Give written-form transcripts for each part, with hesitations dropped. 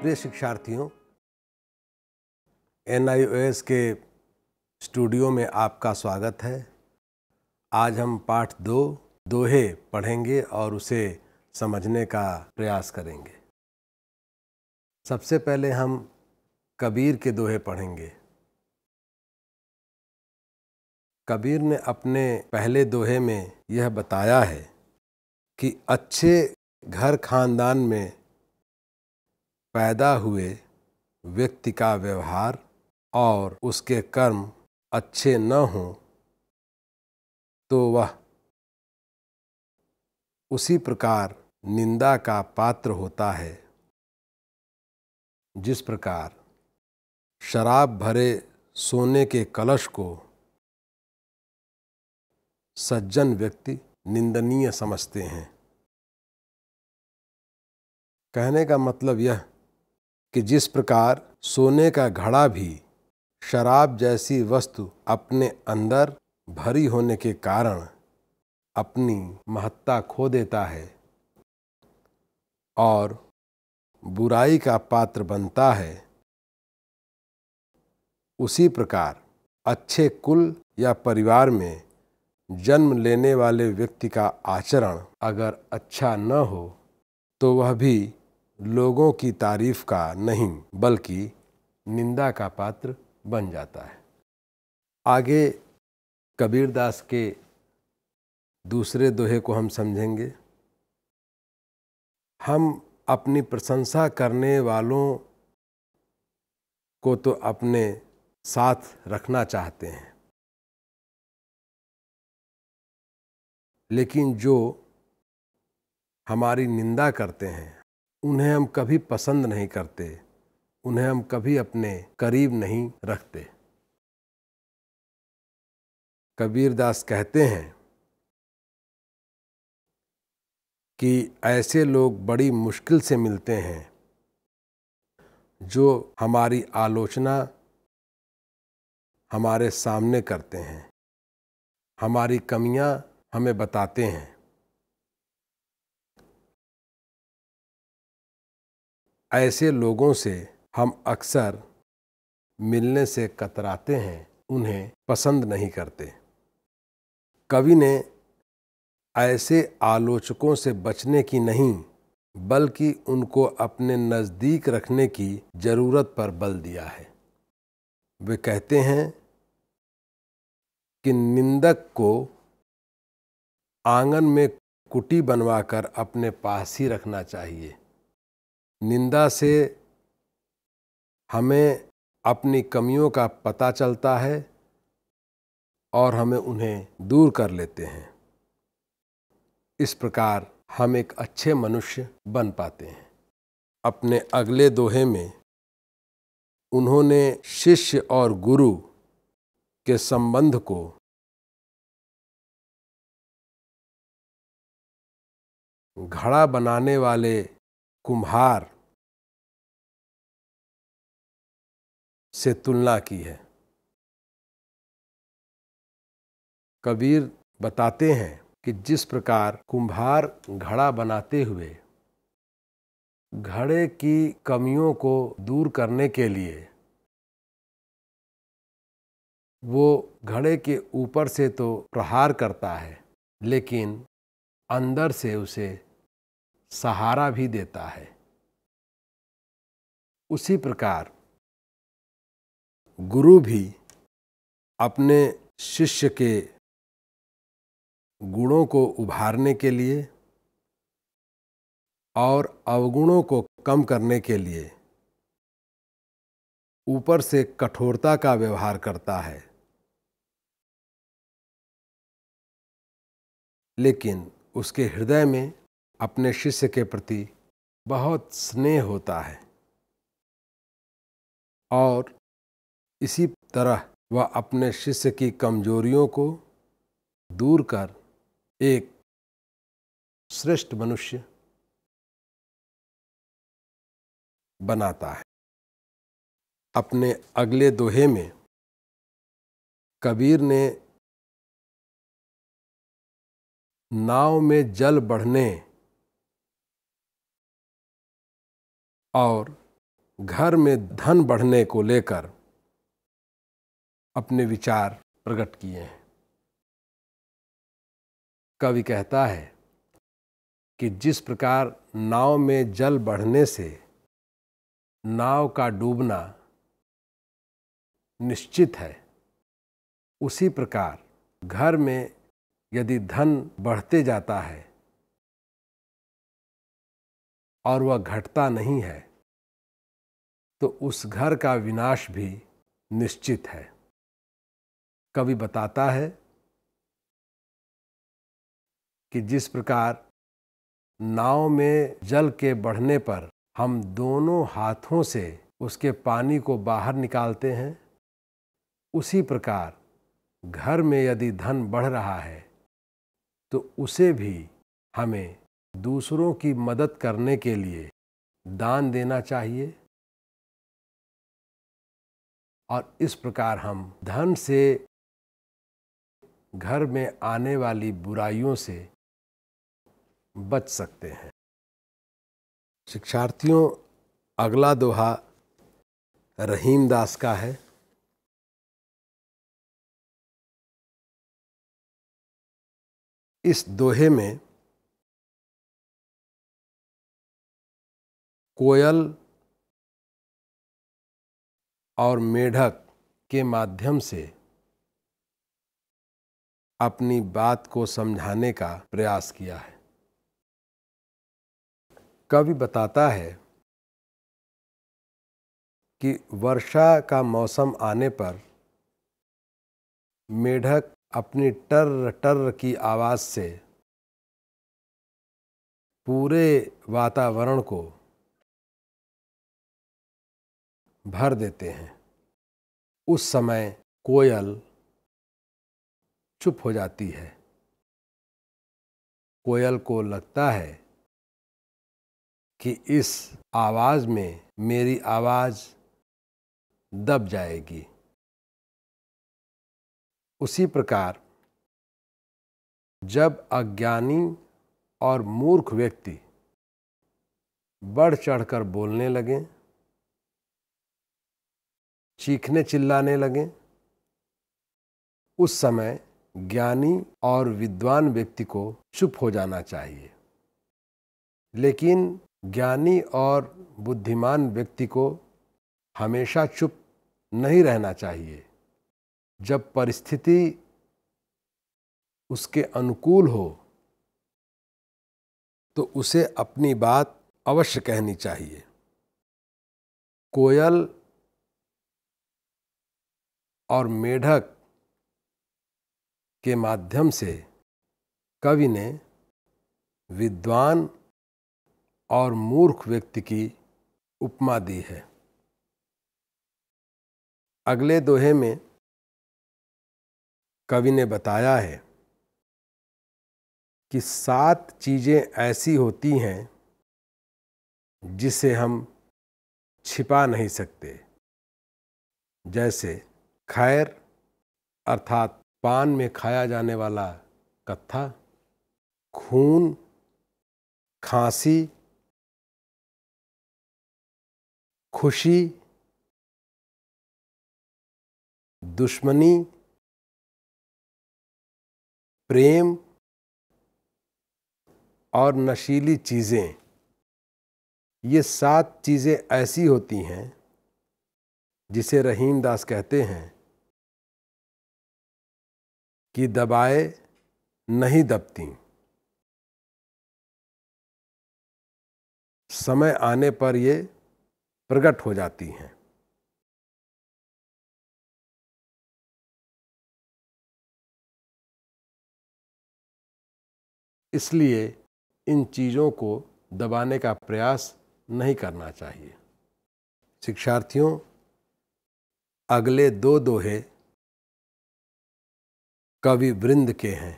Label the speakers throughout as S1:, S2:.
S1: प्रिय शिक्षार्थियों, NIOS के स्टूडियो में आपका स्वागत है। आज हम पाठ 2 दोहे पढ़ेंगे और उसे समझने का प्रयास करेंगे। सबसे पहले हम कबीर के दोहे पढ़ेंगे। कबीर ने अपने पहले दोहे में यह बताया है कि अच्छे घर खानदान में पैदा हुए व्यक्ति का व्यवहार और उसके कर्म अच्छे न हों तो वह उसी प्रकार निंदा का पात्र होता है जिस प्रकार शराब भरे सोने के कलश को सज्जन व्यक्ति निंदनीय समझते हैं। कहने का मतलब यह कि जिस प्रकार सोने का घड़ा भी शराब जैसी वस्तु अपने अंदर भरी होने के कारण अपनी महत्ता खो देता है और बुराई का पात्र बनता है, उसी प्रकार अच्छे कुल या परिवार में जन्म लेने वाले व्यक्ति का आचरण अगर अच्छा न हो तो वह भी लोगों की तारीफ का नहीं बल्कि निंदा का पात्र बन जाता है। आगे कबीरदास के दूसरे दोहे को हम समझेंगे। हम अपनी प्रशंसा करने वालों को तो अपने साथ रखना चाहते हैं, लेकिन जो हमारी निंदा करते हैं उन्हें हम कभी पसंद नहीं करते, उन्हें हम कभी अपने करीब नहीं रखते। कबीरदास कहते हैं कि ऐसे लोग बड़ी मुश्किल से मिलते हैं जो हमारी आलोचना हमारे सामने करते हैं, हमारी कमियां हमें बताते हैं। ऐसे लोगों से हम अक्सर मिलने से कतराते हैं, उन्हें पसंद नहीं करते। कवि ने ऐसे आलोचकों से बचने की नहीं बल्कि उनको अपने नज़दीक रखने की जरूरत पर बल दिया है। वे कहते हैं कि निंदक को आंगन में कुटी बनवाकर अपने पास ही रखना चाहिए। निंदा से हमें अपनी कमियों का पता चलता है और हमें उन्हें दूर कर लेते हैं। इस प्रकार हम एक अच्छे मनुष्य बन पाते हैं। अपने अगले दोहे में उन्होंने शिष्य और गुरु के संबंध को घड़ा बनाने वाले कुम्हार से तुलना की है। कबीर बताते हैं कि जिस प्रकार कुम्हार घड़ा बनाते हुए घड़े की कमियों को दूर करने के लिए वो घड़े के ऊपर से तो प्रहार करता है, लेकिन अंदर से उसे सहारा भी देता है। उसी प्रकार गुरु भी अपने शिष्य के गुणों को उभारने के लिए और अवगुणों को कम करने के लिए ऊपर से कठोरता का व्यवहार करता है, लेकिन उसके हृदय में अपने शिष्य के प्रति बहुत स्नेह होता है और इसी तरह वह अपने शिष्य की कमजोरियों को दूर कर एक श्रेष्ठ मनुष्य बनाता है। अपने अगले दोहे में कबीर ने नाव में जल बढ़ने और घर में धन बढ़ने को लेकर अपने विचार प्रकट किए हैं। कवि कहता है कि जिस प्रकार नाव में जल बढ़ने से नाव का डूबना निश्चित है, उसी प्रकार घर में यदि धन बढ़ते जाता है और वह घटता नहीं है तो उस घर का विनाश भी निश्चित है। कवि बताता है कि जिस प्रकार नाव में जल के बढ़ने पर हम दोनों हाथों से उसके पानी को बाहर निकालते हैं, उसी प्रकार घर में यदि धन बढ़ रहा है तो उसे भी हमें दूसरों की मदद करने के लिए दान देना चाहिए और इस प्रकार हम धन से घर में आने वाली बुराइयों से बच सकते हैं। शिक्षार्थियों, अगला दोहा रहीम दास का है। इस दोहे में कोयल और मेढक के माध्यम से अपनी बात को समझाने का प्रयास किया है। कवि बताता है कि वर्षा का मौसम आने पर मेढक अपनी टर्र टर्र की आवाज़ से पूरे वातावरण को भर देते हैं। उस समय कोयल चुप हो जाती है। कोयल को लगता है कि इस आवाज़ में मेरी आवाज़ दब जाएगी। उसी प्रकार जब अज्ञानी और मूर्ख व्यक्ति बढ़ चढ़कर बोलने लगें, चीखने चिल्लाने लगें, उस समय ज्ञानी और विद्वान व्यक्ति को चुप हो जाना चाहिए। लेकिन ज्ञानी और बुद्धिमान व्यक्ति को हमेशा चुप नहीं रहना चाहिए। जब परिस्थिति उसके अनुकूल हो तो उसे अपनी बात अवश्य कहनी चाहिए। कोयल और मेढक के माध्यम से कवि ने विद्वान और मूर्ख व्यक्ति की उपमा दी है। अगले दोहे में कवि ने बताया है कि 7 चीज़ें ऐसी होती हैं जिसे हम छिपा नहीं सकते, जैसे खैर अर्थात पान में खाया जाने वाला कत्था, खून, खांसी, खुशी, दुश्मनी, प्रेम और नशीली चीज़ें। ये 7 चीज़ें ऐसी होती हैं जिसे रहीम दास कहते हैं कि दबाए नहीं दबती, समय आने पर ये प्रकट हो जाती हैं। इसलिए इन चीज़ों को दबाने का प्रयास नहीं करना चाहिए। शिक्षार्थियों, अगले 2 दोहे कवि वृंद के हैं।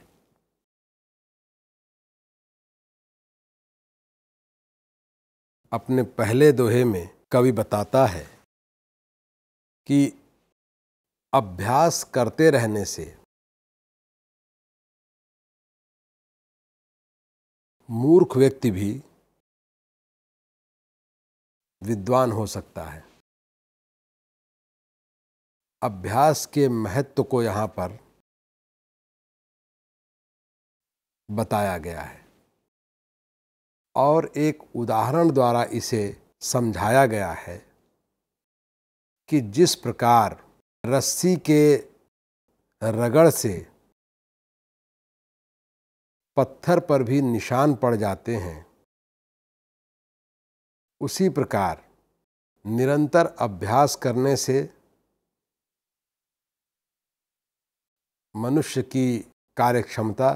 S1: अपने पहले दोहे में कवि बताता है कि अभ्यास करते रहने से मूर्ख व्यक्ति भी विद्वान हो सकता है। अभ्यास के महत्व को यहाँ पर बताया गया है और एक उदाहरण द्वारा इसे समझाया गया है कि जिस प्रकार रस्सी के रगड़ से पत्थर पर भी निशान पड़ जाते हैं, उसी प्रकार निरंतर अभ्यास करने से मनुष्य की कार्यक्षमता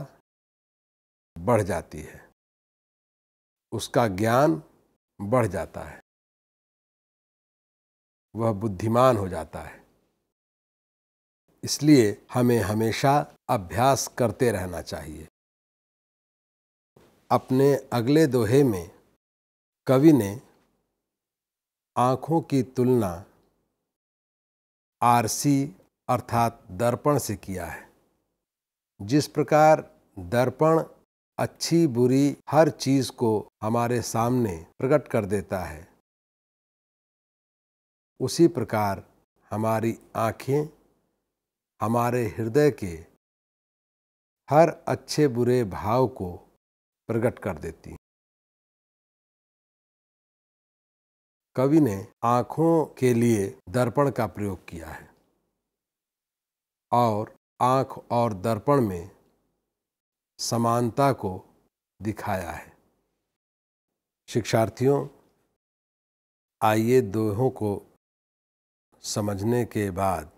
S1: बढ़ जाती है, उसका ज्ञान बढ़ जाता है, वह बुद्धिमान हो जाता है। इसलिए हमें हमेशा अभ्यास करते रहना चाहिए। अपने अगले दोहे में कवि ने आँखों की तुलना आरसी अर्थात दर्पण से किया है। जिस प्रकार दर्पण अच्छी बुरी हर चीज़ को हमारे सामने प्रकट कर देता है, उसी प्रकार हमारी आँखें हमारे हृदय के हर अच्छे बुरे भाव को प्रकट कर देती हैं। कवि ने आँखों के लिए दर्पण का प्रयोग किया है और आँख और दर्पण में समानता को दिखाया है। शिक्षार्थियों, आइए दोहों को समझने के बाद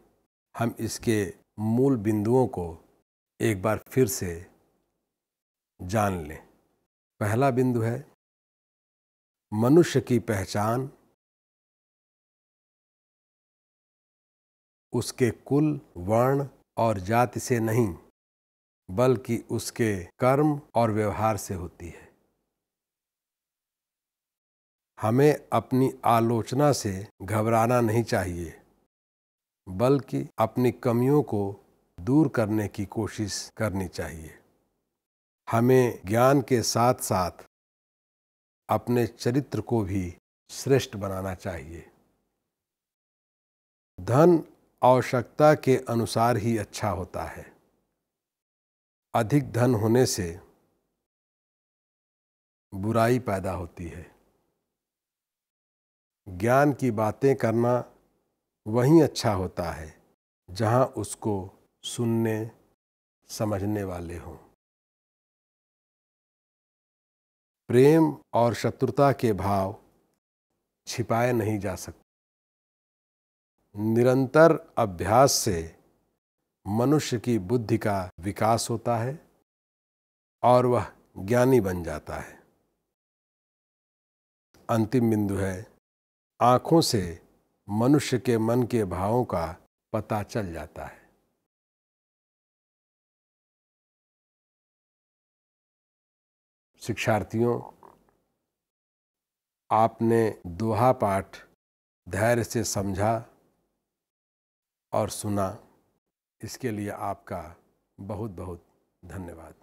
S1: हम इसके मूल बिंदुओं को एक बार फिर से जान लें। पहला बिंदु है मनुष्य की पहचान उसके कुल, वर्ण और जाति से नहीं, बल्कि उसके कर्म और व्यवहार से होती है। हमें अपनी आलोचना से घबराना नहीं चाहिए, बल्कि अपनी कमियों को दूर करने की कोशिश करनी चाहिए। हमें ज्ञान के साथ साथ अपने चरित्र को भी श्रेष्ठ बनाना चाहिए। धन आवश्यकता के अनुसार ही अच्छा होता है। अधिक धन होने से बुराई पैदा होती है। ज्ञान की बातें करना वहीं अच्छा होता है जहां उसको सुनने समझने वाले हों। प्रेम और शत्रुता के भाव छिपाए नहीं जा सकते। निरंतर अभ्यास से मनुष्य की बुद्धि का विकास होता है और वह ज्ञानी बन जाता है। अंतिम बिंदु है आँखों से मनुष्य के मन के भावों का पता चल जाता है। शिक्षार्थियों, आपने दोहा पाठ धैर्य से समझा और सुना, इसके लिए आपका बहुत बहुत धन्यवाद।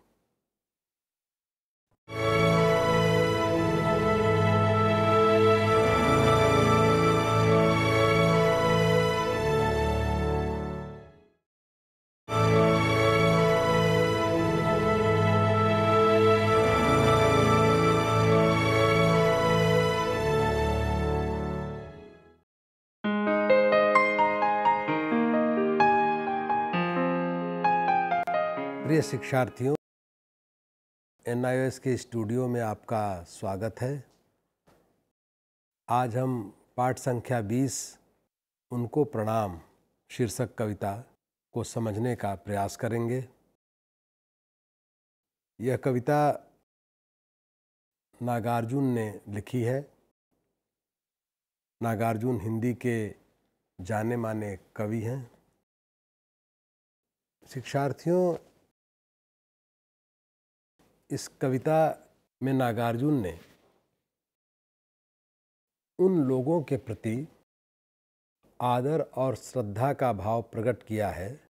S1: प्रिय शिक्षार्थियों, NIOS के स्टूडियो में आपका स्वागत है। आज हम पाठ संख्या 20 उनको प्रणाम शीर्षक कविता को समझने का प्रयास करेंगे। यह कविता नागार्जुन ने लिखी है। नागार्जुन हिंदी के जाने माने कवि हैं। शिक्षार्थियों, इस कविता में नागार्जुन ने उन लोगों के प्रति आदर और श्रद्धा का भाव प्रकट किया है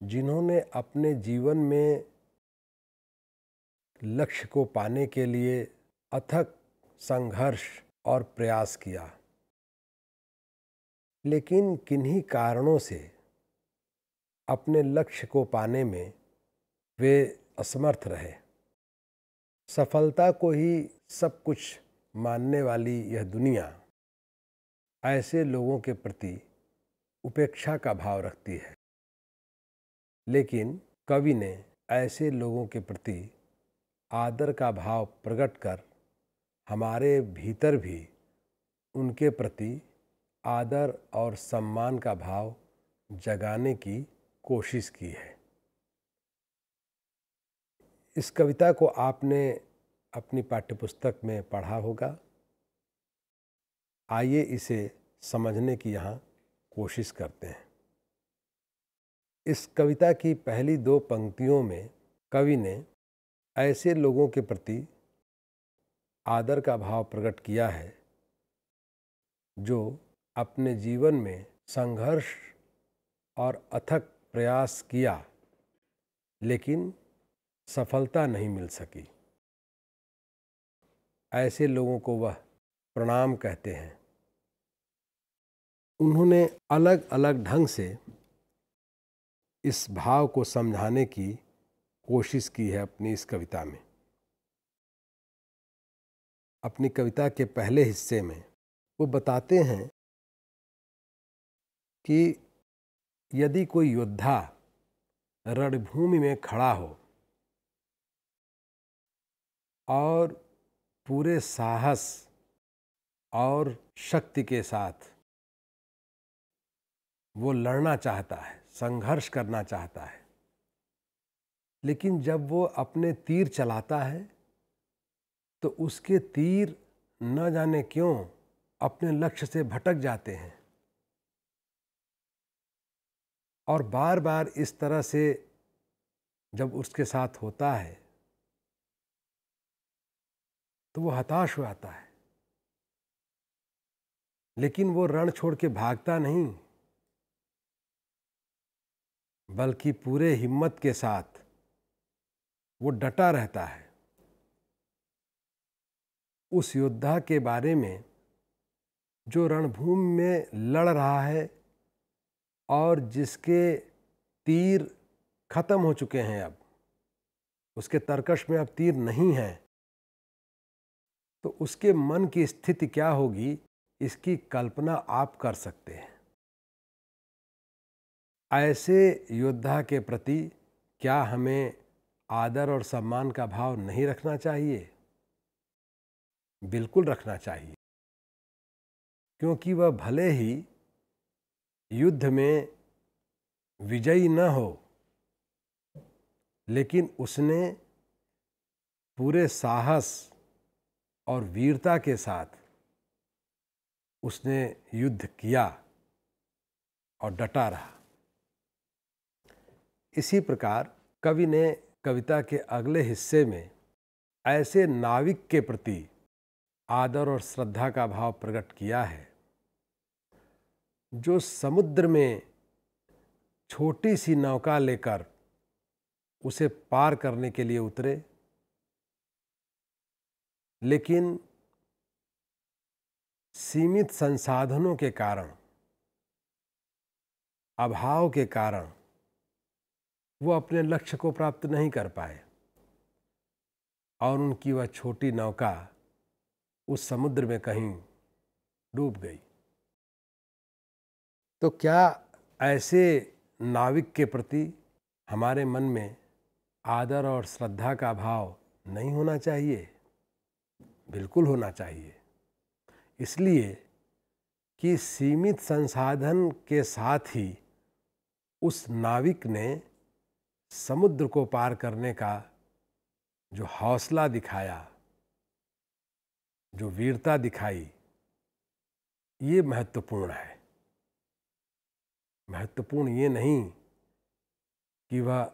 S1: जिन्होंने अपने जीवन में लक्ष्य को पाने के लिए अथक संघर्ष और प्रयास किया, लेकिन किन्हीं कारणों से अपने लक्ष्य को पाने में वे असमर्थ रहे। सफलता को ही सब कुछ मानने वाली यह दुनिया ऐसे लोगों के प्रति उपेक्षा का भाव रखती है, लेकिन कवि ने ऐसे लोगों के प्रति आदर का भाव प्रकट कर हमारे भीतर भी उनके प्रति आदर और सम्मान का भाव जगाने की कोशिश की है। इस कविता को आपने अपनी पाठ्यपुस्तक में पढ़ा होगा। आइए इसे समझने की यहाँ कोशिश करते हैं। इस कविता की पहली 2 पंक्तियों में कवि ने ऐसे लोगों के प्रति आदर का भाव प्रकट किया है जो अपने जीवन में संघर्ष और अथक प्रयास किया, लेकिन सफलता नहीं मिल सकी। ऐसे लोगों को वह प्रणाम कहते हैं। उन्होंने अलग अलग ढंग से इस भाव को समझाने की कोशिश की है अपनी इस कविता में। अपनी कविता के पहले हिस्से में वो बताते हैं कि यदि कोई योद्धा रणभूमि में खड़ा हो और पूरे साहस और शक्ति के साथ वो लड़ना चाहता है, संघर्ष करना चाहता है, लेकिन जब वो अपने तीर चलाता है तो उसके तीर न जाने क्यों अपने लक्ष्य से भटक जाते हैं और बार बार इस तरह से जब उसके साथ होता है तो वो हताश हो जाता है। लेकिन वो रण छोड़ के भागता नहीं, बल्कि पूरे हिम्मत के साथ वो डटा रहता है। उस योद्धा के बारे में जो रणभूमि में लड़ रहा है और जिसके तीर खत्म हो चुके हैं, अब उसके तरकश में अब तीर नहीं है, तो उसके मन की स्थिति क्या होगी इसकी कल्पना आप कर सकते हैं। ऐसे योद्धा के प्रति क्या हमें आदर और सम्मान का भाव नहीं रखना चाहिए? बिल्कुल रखना चाहिए, क्योंकि वह भले ही युद्ध में विजयी न हो, लेकिन उसने पूरे साहस और वीरता के साथ उसने युद्ध किया और डटा रहा। इसी प्रकार कवि ने कविता के अगले हिस्से में ऐसे नाविक के प्रति आदर और श्रद्धा का भाव प्रकट किया है जो समुद्र में छोटी सी नौका लेकर उसे पार करने के लिए उतरे, लेकिन सीमित संसाधनों के कारण, अभाव के कारण वो अपने लक्ष्य को प्राप्त नहीं कर पाए और उनकी वह छोटी नौका उस समुद्र में कहीं डूब गई। तो क्या ऐसे नाविक के प्रति हमारे मन में आदर और श्रद्धा का भाव नहीं होना चाहिए? बिल्कुल होना चाहिए, इसलिए कि सीमित संसाधन के साथ ही उस नाविक ने समुद्र को पार करने का जो हौसला दिखाया, जो वीरता दिखाई, ये महत्वपूर्ण है। महत्वपूर्ण ये नहीं कि वह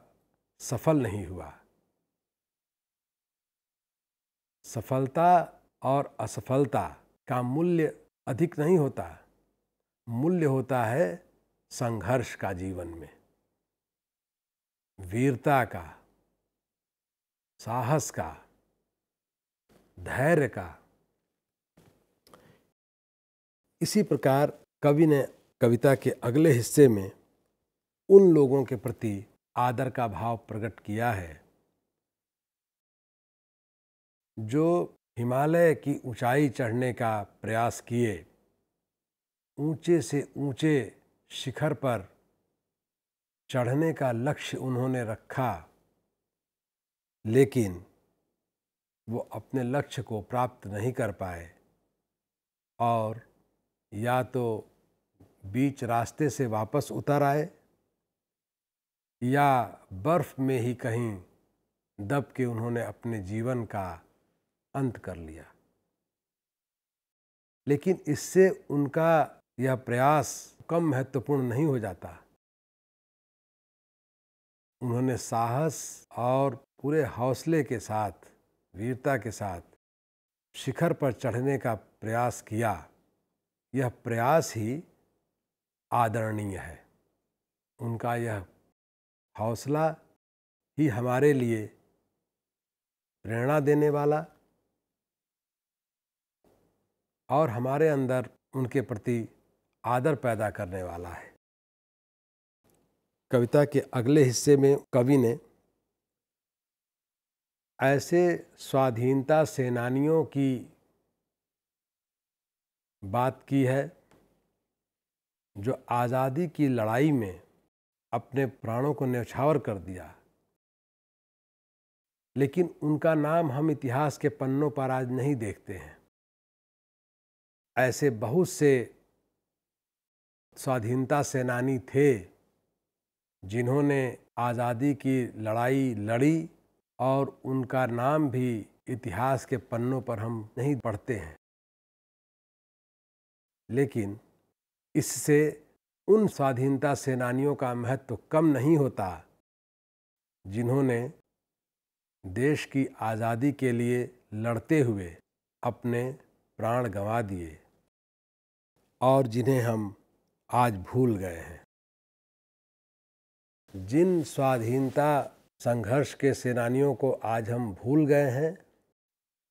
S1: सफल नहीं हुआ। सफलता और असफलता का मूल्य अधिक नहीं होता, मूल्य होता है संघर्ष का, जीवन में वीरता का, साहस का, धैर्य का। इसी प्रकार कवि ने कविता के अगले हिस्से में उन लोगों के प्रति आदर का भाव प्रकट किया है जो हिमालय की ऊंचाई चढ़ने का प्रयास किए, ऊंचे से ऊंचे शिखर पर चढ़ने का लक्ष्य उन्होंने रखा, लेकिन वो अपने लक्ष्य को प्राप्त नहीं कर पाए और या तो बीच रास्ते से वापस उतर आए या बर्फ में ही कहीं दब के उन्होंने अपने जीवन का अंत कर लिया। लेकिन इससे उनका यह प्रयास कम महत्वपूर्ण नहीं हो जाता। उन्होंने साहस और पूरे हौसले के साथ, वीरता के साथ शिखर पर चढ़ने का प्रयास किया। यह प्रयास ही आदरणीय है। उनका यह हौसला ही हमारे लिए प्रेरणा देने वाला और हमारे अंदर उनके प्रति आदर पैदा करने वाला है। कविता के अगले हिस्से में कवि ने ऐसे स्वाधीनता सेनानियों की बात की है जो आज़ादी की लड़ाई में अपने प्राणों को न्यौछावर कर दिया, लेकिन उनका नाम हम इतिहास के पन्नों पर आज नहीं देखते हैं। ऐसे बहुत से स्वाधीनता सेनानी थे जिन्होंने आज़ादी की लड़ाई लड़ी और उनका नाम भी इतिहास के पन्नों पर हम नहीं पढ़ते हैं, लेकिन इससे उन स्वाधीनता सेनानियों का महत्व कम नहीं होता जिन्होंने देश की आज़ादी के लिए लड़ते हुए अपने प्राण गंवा दिए और जिन्हें हम आज भूल गए हैं। जिन स्वाधीनता संघर्ष के सेनानियों को आज हम भूल गए हैं,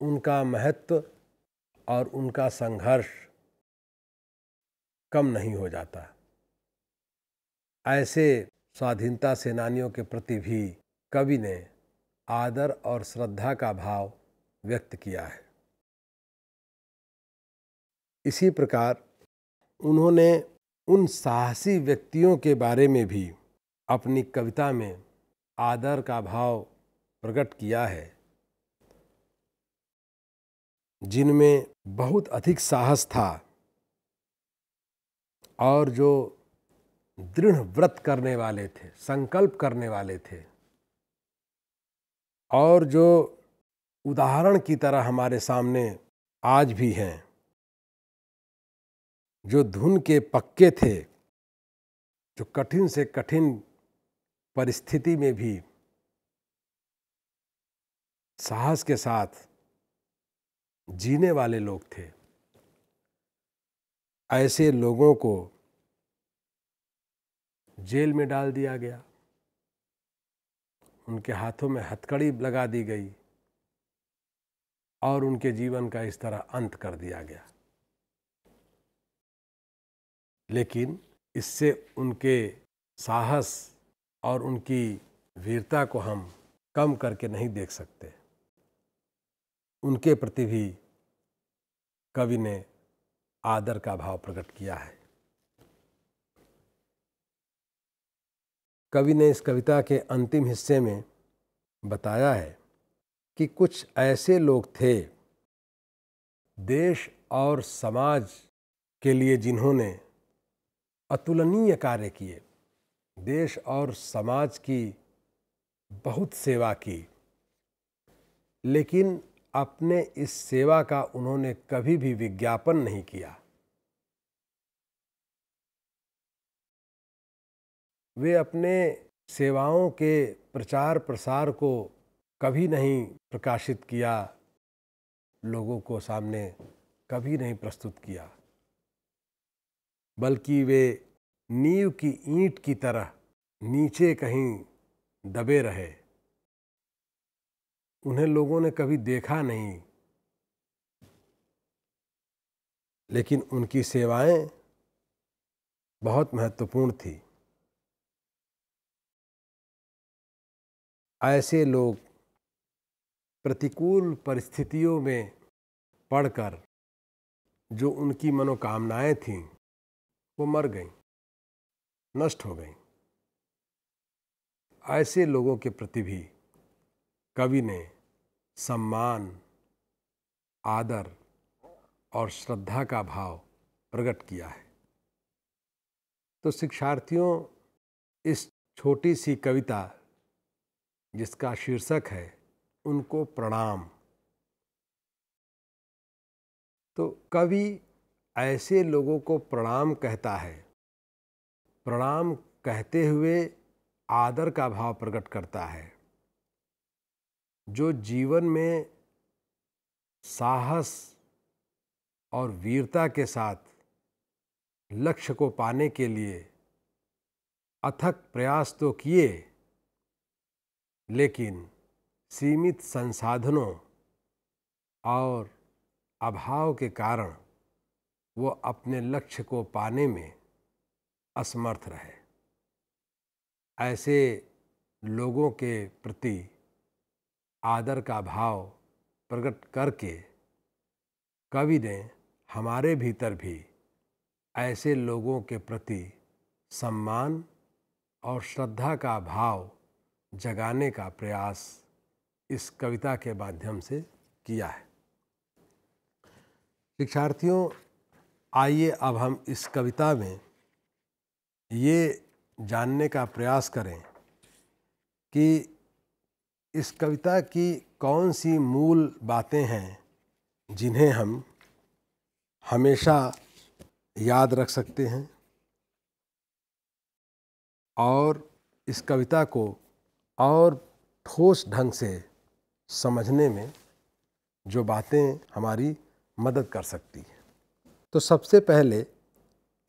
S1: उनका महत्व और उनका संघर्ष कम नहीं हो जाता। ऐसे स्वाधीनता सेनानियों के प्रति भी कवि ने आदर और श्रद्धा का भाव व्यक्त किया है। इसी प्रकार उन्होंने उन साहसी व्यक्तियों के बारे में भी अपनी कविता में आदर का भाव प्रकट किया है जिनमें बहुत अधिक साहस था और जो दृढ़ व्रत करने वाले थे, संकल्प करने वाले थे और जो उदाहरण की तरह हमारे सामने आज भी हैं, जो धुन के पक्के थे, जो कठिन से कठिन परिस्थिति में भी साहस के साथ जीने वाले लोग थे। ऐसे लोगों को जेल में डाल दिया गया, उनके हाथों में हथकड़ी लगा दी गई और उनके जीवन का इस तरह अंत कर दिया गया। लेकिन इससे उनके साहस और उनकी वीरता को हम कम करके नहीं देख सकते। उनके प्रति भी कवि ने आदर का भाव प्रकट किया है। कवि ने इस कविता के अंतिम हिस्से में बताया है कि कुछ ऐसे लोग थे देश और समाज के लिए जिन्होंने अतुलनीय कार्य किए, देश और समाज की बहुत सेवा की, लेकिन अपने इस सेवा का उन्होंने कभी भी विज्ञापन नहीं किया। वे अपने सेवाओं के प्रचार प्रसार को कभी नहीं प्रकाशित किया, लोगों को सामने कभी नहीं प्रस्तुत किया, बल्कि वे नींव की ईंट की तरह नीचे कहीं दबे रहे। उन्हें लोगों ने कभी देखा नहीं। लेकिन उनकी सेवाएं बहुत महत्वपूर्ण थी। ऐसे लोग प्रतिकूल परिस्थितियों में पड़कर जो उनकी मनोकामनाएं थीं वो मर गईं, नष्ट हो गईं। ऐसे लोगों के प्रति भी कवि ने सम्मान, आदर और श्रद्धा का भाव प्रकट किया है। तो शिक्षार्थियों, इस छोटी सी कविता जिसका शीर्षक है उनको प्रणाम, तो कवि ऐसे लोगों को प्रणाम कहता है। प्रणाम कहते हुए आदर का भाव प्रकट करता है, जो जीवन में साहस और वीरता के साथ लक्ष्य को पाने के लिए अथक प्रयास तो किए, लेकिन सीमित संसाधनों और अभाव के कारण वो अपने लक्ष्य को पाने में असमर्थ रहे। ऐसे लोगों के प्रति आदर का भाव प्रकट करके कवि ने हमारे भीतर भी ऐसे लोगों के प्रति सम्मान और श्रद्धा का भाव जगाने का प्रयास इस कविता के माध्यम से किया है। शिक्षार्थियों, आइए अब हम इस कविता में ये जानने का प्रयास करें कि इस कविता की कौन सी मूल बातें हैं जिन्हें हम हमेशा याद रख सकते हैं और इस कविता को और ठोस ढंग से समझने में जो बातें हमारी मदद कर सकती हैं। तो सबसे पहले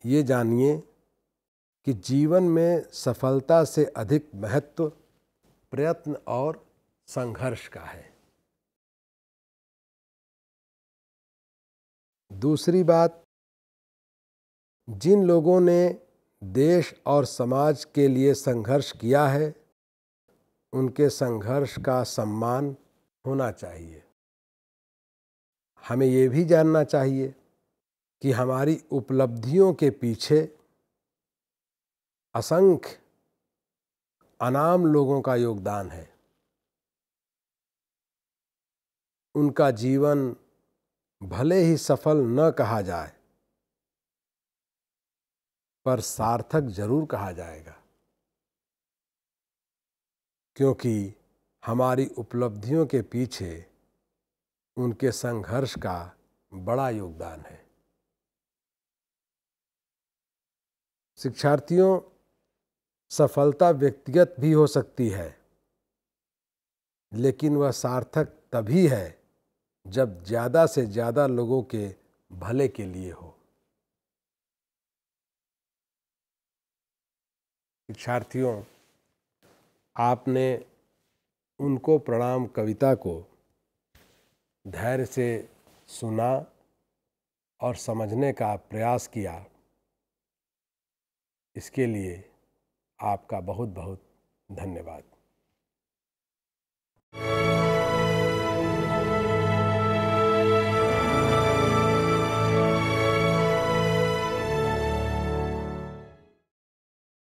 S1: ये जानिए कि जीवन में सफलता से अधिक महत्व प्रयत्न और संघर्ष का है। दूसरी बात, जिन लोगों ने देश और समाज के लिए संघर्ष किया है उनके संघर्ष का सम्मान होना चाहिए। हमें ये भी जानना चाहिए कि हमारी उपलब्धियों के पीछे असंख्य अनाम लोगों का योगदान है। उनका जीवन भले ही सफल न कहा जाए पर सार्थक जरूर कहा जाएगा, क्योंकि हमारी उपलब्धियों के पीछे उनके संघर्ष का बड़ा योगदान है। शिक्षार्थियों, सफलता व्यक्तिगत भी हो सकती है, लेकिन वह सार्थक तभी है जब ज़्यादा से ज़्यादा लोगों के भले के लिए हो। शिक्षार्थियों, आपने उनको प्रणाम कविता को धैर्य से सुना और समझने का प्रयास किया, इसके लिए आपका बहुत बहुत धन्यवाद।